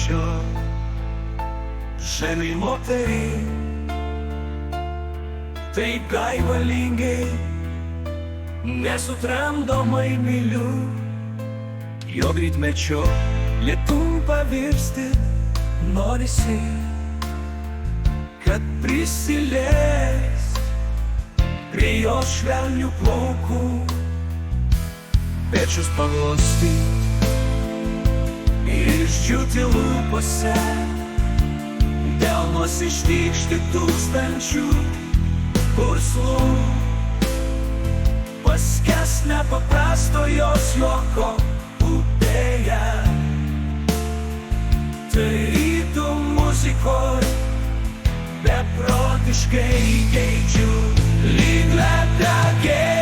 що ženi moteri taip gaivalingai nesutramdomai myliu, jog rytmečio lietum pavirsti norisi, kad prisiliest prie jos švelnių plaukų, pečius paglostyt ir išdžiūti lūpose, delnuos ištykšti tūkstančių purslų, paskęs nepaprasto jos juoko upėje. Tarytum muzikoj beprotiškai geidžiu, lyg ledakė